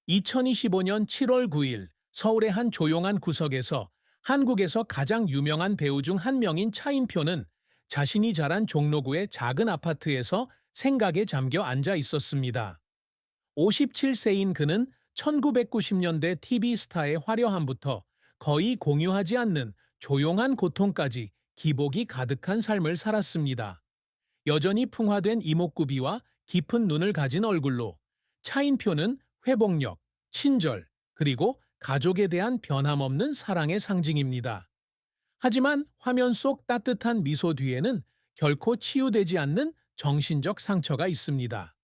2025년 7월 9일 서울의 한 조용한 구석에서 한국에서 가장 유명한 배우 중 한 명인 차인표는 자신이 자란 종로구의 작은 아파트에서 생각에 잠겨 앉아 있었습니다. 57세인 그는 1990년대 TV 스타의 화려함부터 거의 공유하지 않는 조용한 고통까지 기복이 가득한 삶을 살았습니다. 여전히 풍화된 이목구비와 깊은 눈을 가진 얼굴로 차인표는 회복력, 친절, 그리고 가족에 대한 변함없는 사랑의 상징입니다. 하지만 화면 속 따뜻한 미소 뒤에는 결코 치유되지 않는 정신적 상처가 있습니다.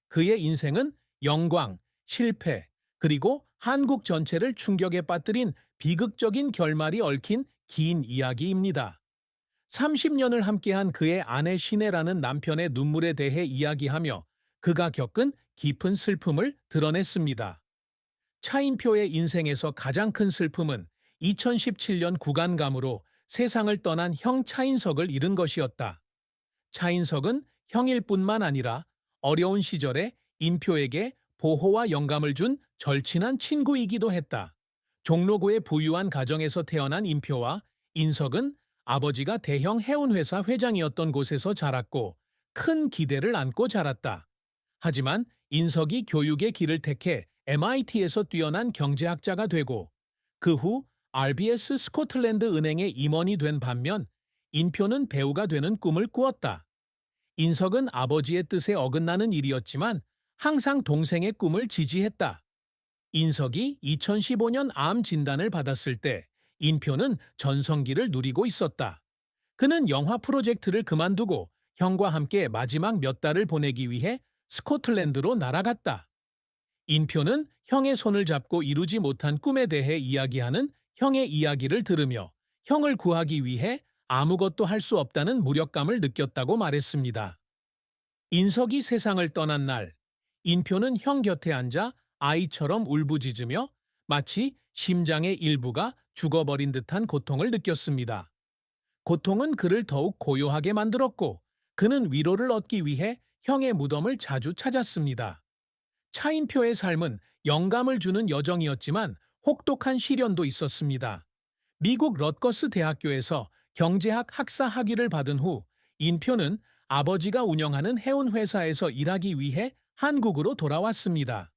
그의 인생은 영광, 실패, 그리고 한국 전체를 충격에 빠뜨린 비극적인 결말이 얽힌 긴 이야기입니다. 30년을 함께한 그의 아내 신혜라는 남편의 눈물에 대해 이야기하며 그가 겪은 깊은 슬픔을 드러냈습니다. 차인표의 인생에서 가장 큰 슬픔은 2017년 구간감으로 세상을 떠난 형 차인석을 잃은 것이었다. 차인석은 형일 뿐만 아니라 어려운 시절에 인표에게 보호와 영감을 준 절친한 친구이기도 했다. 종로구의 부유한 가정에서 태어난 인표와 인석은 아버지가 대형 해운회사 회장이었던 곳에서 자랐고 큰 기대를 안고 자랐다. 하지만 인석이 교육의 길을 택해 MIT에서 뛰어난 경제학자가 되고 그 후 RBS 스코틀랜드 은행의 임원이 된 반면 인표는 배우가 되는 꿈을 꾸었다. 인석은 아버지의 뜻에 어긋나는 일이었지만 항상 동생의 꿈을 지지했다. 인석이 2015년 암 진단을 받았을 때 인표는 전성기를 누리고 있었다. 그는 영화 프로젝트를 그만두고 형과 함께 마지막 몇 달을 보내기 위해 스코틀랜드로 날아갔다. 인표는 형의 손을 잡고 이루지 못한 꿈에 대해 이야기하는 형의 이야기를 들으며 형을 구하기 위해 아무것도 할 수 없다는 무력감을 느꼈다고 말했습니다. 인석이 세상을 떠난 날, 인표는 형 곁에 앉아 아이처럼 울부짖으며 마치 심장의 일부가 죽어버린 듯한 고통을 느꼈습니다. 고통은 그를 더욱 고요하게 만들었고 그는 위로를 얻기 위해 형의 무덤을 자주 찾았습니다. 차인표의 삶은 영감을 주는 여정이었지만 혹독한 시련도 있었습니다. 미국 럿거스 대학교에서 경제학 학사 학위를 받은 후 인표는 아버지가 운영하는 해운회사에서 일하기 위해 한국으로 돌아왔습니다.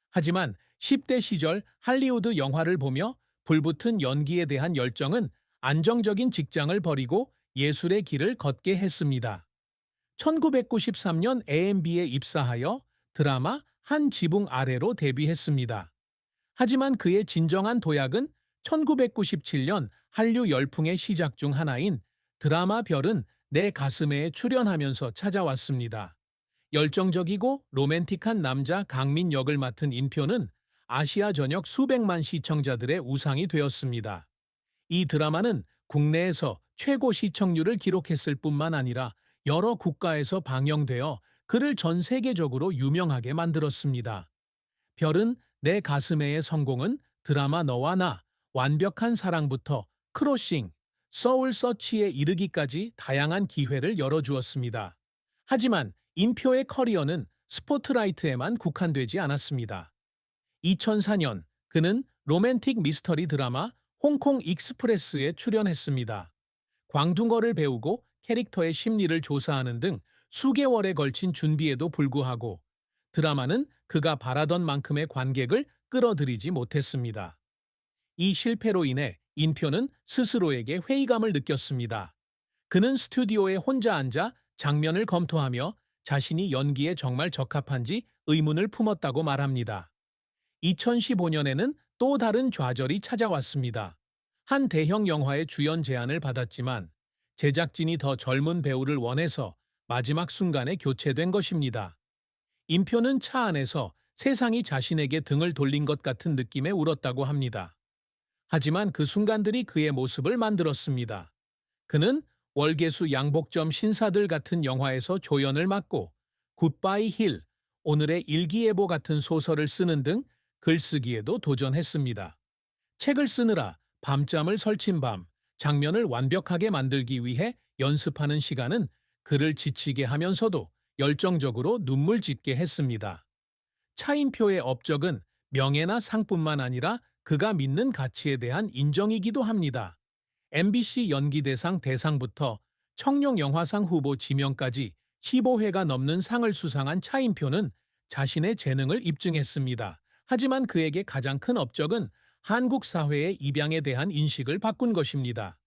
하지만 10대 시절 할리우드 영화를 보며 불붙은 연기에 대한 열정은 안정적인 직장을 버리고 예술의 길을 걷게 했습니다. 1993년 AMB에 입사하여 드라마 한 지붕 아래로 데뷔했습니다. 하지만 그의 진정한 도약은 1997년 한류 열풍의 시작 중 하나인 드라마 별은 내 가슴에에 출연하면서 찾아왔습니다. 열정적이고 로맨틱한 남자 강민 역을 맡은 인표는 아시아 전역 수백만 시청자들의 우상이 되었습니다. 이 드라마는 국내에서 최고 시청률을 기록했을 뿐만 아니라 여러 국가에서 방영되어 그를 전 세계적으로 유명하게 만들었습니다. 별은 내 가슴에의 성공은 드라마 너와 나, 완벽한 사랑부터 크로싱, 서울 서치에 이르기까지 다양한 기회를 열어주었습니다. 하지만 인표의 커리어는 스포트라이트에만 국한되지 않았습니다. 2004년 그는 로맨틱 미스터리 드라마 홍콩 익스프레스에 출연했습니다. 광둥어를 배우고 캐릭터의 심리를 조사하는 등 수개월에 걸친 준비에도 불구하고 드라마는 그가 바라던 만큼의 관객을 끌어들이지 못했습니다. 이 실패로 인해 인표는 스스로에게 회의감을 느꼈습니다. 그는 스튜디오에 혼자 앉아 장면을 검토하며 자신이 연기에 정말 적합한지 의문을 품었다고 말합니다. 2015년에는 또 다른 좌절이 찾아왔습니다. 한 대형 영화의 주연 제안을 받았지만 제작진이 더 젊은 배우를 원해서 마지막 순간에 교체된 것입니다. 인표는 차 안에서 세상이 자신에게 등을 돌린 것 같은 느낌에 울었다고 합니다. 하지만 그 순간들이 그의 모습을 만들었습니다. 그는 월계수 양복점 신사들 같은 영화에서 조연을 맡고 굿바이 힐, 오늘의 일기예보 같은 소설을 쓰는 등 글쓰기에도 도전했습니다. 책을 쓰느라 밤잠을 설친 밤, 장면을 완벽하게 만들기 위해 연습하는 시간은 그를 지치게 하면서도 열정적으로 눈물 짓게 했습니다. 차인표의 업적은 명예나 상뿐만 아니라 그가 믿는 가치에 대한 인정이기도 합니다. MBC 연기대상 대상부터 청룡영화상 후보 지명까지 15회가 넘는 상을 수상한 차인표는 자신의 재능을 입증했습니다. 하지만 그에게 가장 큰 업적은 한국 사회의 입양에 대한 인식을 바꾼 것입니다.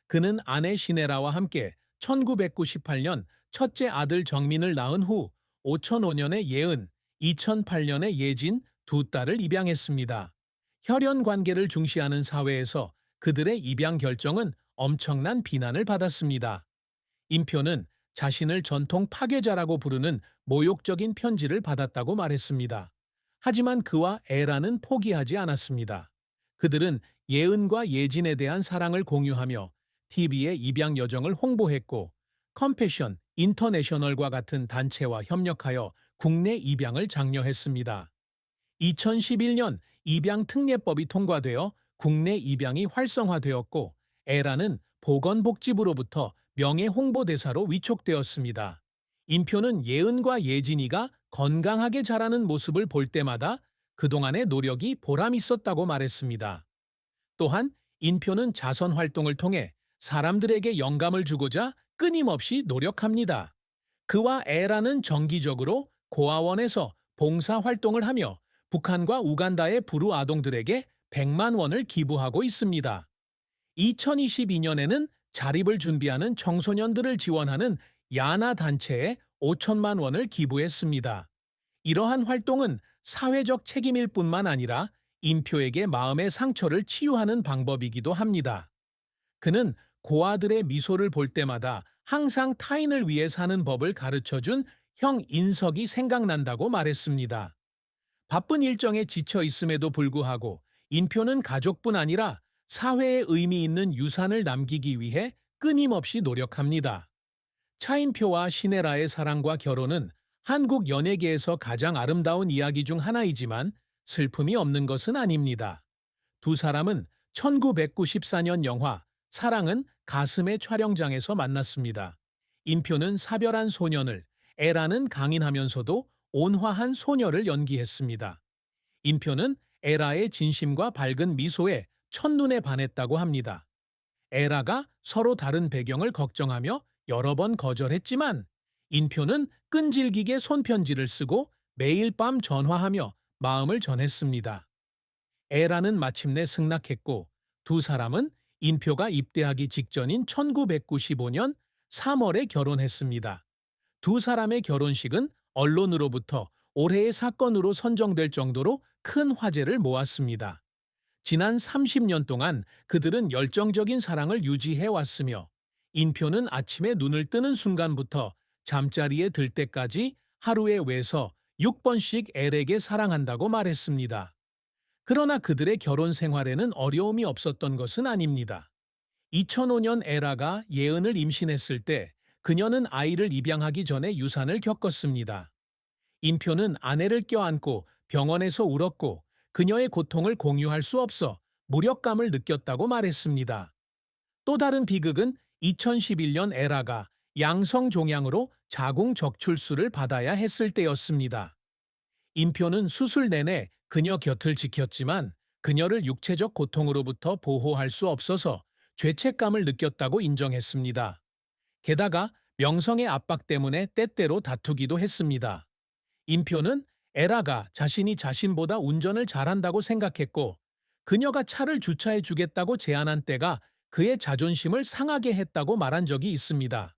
그는 아내 시네라와 함께 1998년 첫째 아들 정민을 낳은 후 2005년에 예은, 2008년에 예진 두 딸을 입양했습니다. 혈연 관계를 중시하는 사회에서 그들의 입양 결정은 엄청난 비난을 받았습니다. 인표는 자신을 전통 파괴자라고 부르는 모욕적인 편지를 받았다고 말했습니다. 하지만 그와 에라는 포기하지 않았습니다. 그들은 예은과 예진에 대한 사랑을 공유하며 TV의 입양 여정을 홍보했고 컴패션 인터내셔널과 같은 단체와 협력하여 국내 입양을 장려했습니다. 2011년 입양 특례법이 통과되어 국내 입양이 활성화되었고 에라는 보건복지부로부터 명예 홍보대사로 위촉되었습니다. 인표는 예은과 예진이가 건강하게 자라는 모습을 볼 때마다 그동안의 노력이 보람 있었다고 말했습니다. 또한 인표는 자선 활동을 통해 사람들에게 영감을 주고자 끊임없이 노력합니다. 그와 에라는 정기적으로 고아원에서 봉사 활동을 하며 북한과 우간다의 불우 아동들에게 100만 원을 기부하고 있습니다. 2022년에는 자립을 준비하는 청소년들을 지원하는 야나 단체에 5천만 원을 기부했습니다. 이러한 활동은 사회적 책임일 뿐만 아니라 인표에게 마음의 상처를 치유하는 방법이기도 합니다. 그는 고아들의 미소를 볼 때마다 항상 타인을 위해 사는 법을 가르쳐준 형 인석이 생각난다고 말했습니다. 바쁜 일정에 지쳐 있음에도 불구하고 인표는 가족뿐 아니라 사회에 의미 있는 유산을 남기기 위해 끊임없이 노력합니다. 차인표와 시네라의 사랑과 결혼은 한국 연예계에서 가장 아름다운 이야기 중 하나이지만 슬픔이 없는 것은 아닙니다. 두 사람은 1994년 영화 사랑은 가슴의 촬영장에서 만났습니다. 인표는 사별한 소년을, 에라는 강인하면서도 온화한 소녀를 연기했습니다. 인표는 에라의 진심과 밝은 미소에 첫눈에 반했다고 합니다. 에라가 서로 다른 배경을 걱정하며 여러 번 거절했지만 인표는 끈질기게 손편지를 쓰고 매일 밤 전화하며 마음을 전했습니다. 에라는 마침내 승낙했고 두 사람은 인표가 입대하기 직전인 1995년 3월에 결혼했습니다. 두 사람의 결혼식은 언론으로부터 올해의 사건으로 선정될 정도로 큰 화제를 모았습니다. 지난 30년 동안 그들은 열정적인 사랑을 유지해 왔으며 인표는 아침에 눈을 뜨는 순간부터 잠자리에 들 때까지 하루에 외서 6번씩 엘에게 사랑한다고 말했습니다. 그러나 그들의 결혼 생활에는 어려움이 없었던 것은 아닙니다. 2005년 에라가 예은을 임신했을 때 그녀는 아이를 입양하기 전에 유산을 겪었습니다. 인표는 아내를 껴안고 병원에서 울었고 그녀의 고통을 공유할 수 없어 무력감을 느꼈다고 말했습니다. 또 다른 비극은 2011년 에라가 양성 종양으로 자궁 적출수를 받아야 했을 때였습니다. 인표는 수술 내내 그녀 곁을 지켰지만 그녀를 육체적 고통으로부터 보호할 수 없어서 죄책감을 느꼈다고 인정했습니다. 게다가 명성의 압박 때문에 때때로 다투기도 했습니다. 인표는 에라가 자신이 자신보다 운전을 잘한다고 생각했고 그녀가 차를 주차해 주겠다고 제안한 때가 그의 자존심을 상하게 했다고 말한 적이 있습니다.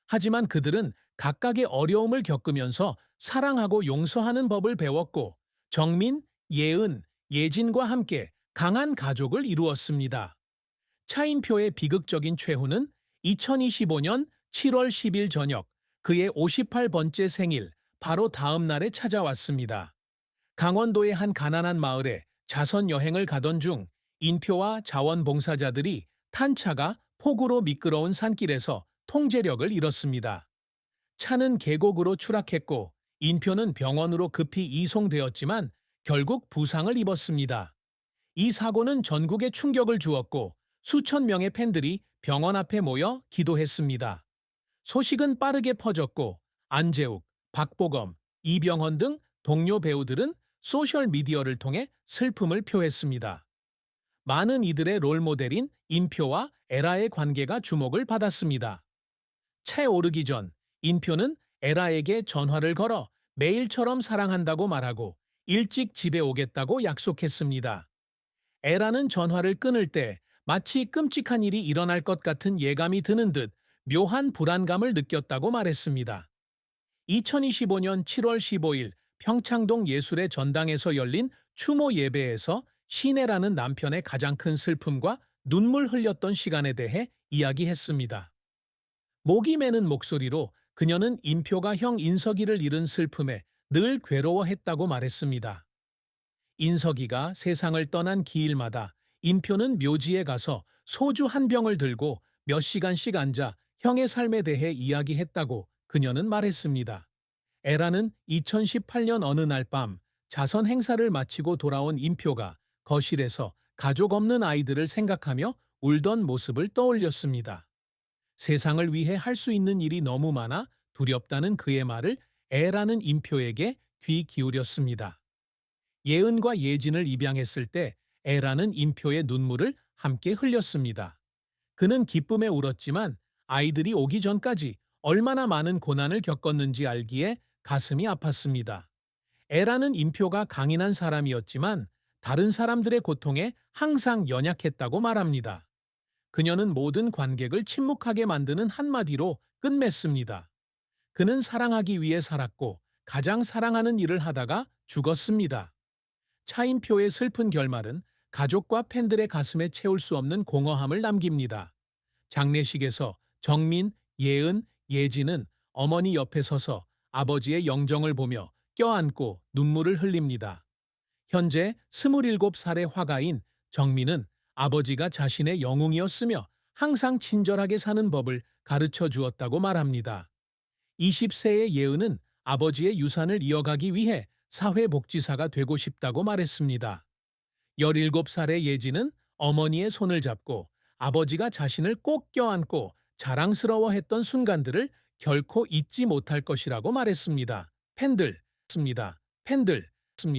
하지만 그들은 각각의 어려움을 겪으면서 사랑하고 용서하는 법을 배웠고 정민, 예은, 예진과 함께 강한 가족을 이루었습니다. 차인표의 비극적인 최후는 2025년 7월 10일 저녁 그의 58번째 생일 바로 다음 날에 찾아왔습니다. 강원도의 한 가난한 마을에 자선 여행을 가던 중 인표와 자원봉사자들이 탄 차가 폭우로 미끄러운 산길에서 통제력을 잃었습니다. 차는 계곡으로 추락했고 인표는 병원으로 급히 이송되었지만 결국 부상을 입었습니다. 이 사고는 전국에 충격을 주었고 수천 명의 팬들이 병원 앞에 모여 기도했습니다. 소식은 빠르게 퍼졌고 안재욱, 박보검, 이병헌 등 동료 배우들은 소셜미디어를 통해 슬픔을 표했습니다. 많은 이들의 롤모델인 인표와 에라의 관계가 주목을 받았습니다. 채 오르기 전 인표는 에라에게 전화를 걸어 매일처럼 사랑한다고 말하고 일찍 집에 오겠다고 약속했습니다. 에라는 전화를 끊을 때 마치 끔찍한 일이 일어날 것 같은 예감이 드는 듯 묘한 불안감을 느꼈다고 말했습니다. 2025년 7월 15일 평창동 예술의 전당에서 열린 추모 예배에서 시내라는 남편의 가장 큰 슬픔과 눈물 흘렸던 시간에 대해 이야기했습니다. 목이 매는 목소리로 그녀는 인표가 형 인석이를 잃은 슬픔에 늘 괴로워했다고 말했습니다. 인석이가 세상을 떠난 기일마다 인표는 묘지에 가서 소주 한 병을 들고 몇 시간씩 앉아 형의 삶에 대해 이야기했다고 그녀는 말했습니다. 에라는 2018년 어느 날 밤 자선 행사를 마치고 돌아온 인표가 거실에서 가족 없는 아이들을 생각하며 울던 모습을 떠올렸습니다. 세상을 위해 할 수 있는 일이 너무 많아 두렵다는 그의 말을 에라는 인표에게 귀 기울였습니다. 예은과 예진을 입양했을 때 에라는 인표의 눈물을 함께 흘렸습니다. 그는 기쁨에 울었지만 아이들이 오기 전까지 얼마나 많은 고난을 겪었는지 알기에 가슴이 아팠습니다. 에라는 인표가 강인한 사람이었지만 다른 사람들의 고통에 항상 연약했다고 말합니다. 그녀는 모든 관객을 침묵하게 만드는 한마디로 끝맺습니다. 그는 사랑하기 위해 살았고 가장 사랑하는 일을 하다가 죽었습니다. 차인표의 슬픈 결말은 가족과 팬들의 가슴에 채울 수 없는 공허함을 남깁니다. 장례식에서 정민, 예은, 예진은 어머니 옆에 서서 아버지의 영정을 보며 껴안고 눈물을 흘립니다. 현재 27살의 화가인 정민은 아버지가 자신의 영웅이었으며 항상 친절하게 사는 법을 가르쳐 주었다고 말합니다. 20세의 예은은 아버지의 유산을 이어가기 위해 사회복지사가 되고 싶다고 말했습니다. 17살의 예진은 어머니의 손을 잡고 아버지가 자신을 꼭 껴안고 자랑스러워했던 순간들을 결코 잊지 못할 것이라고 말했습니다. 팬들,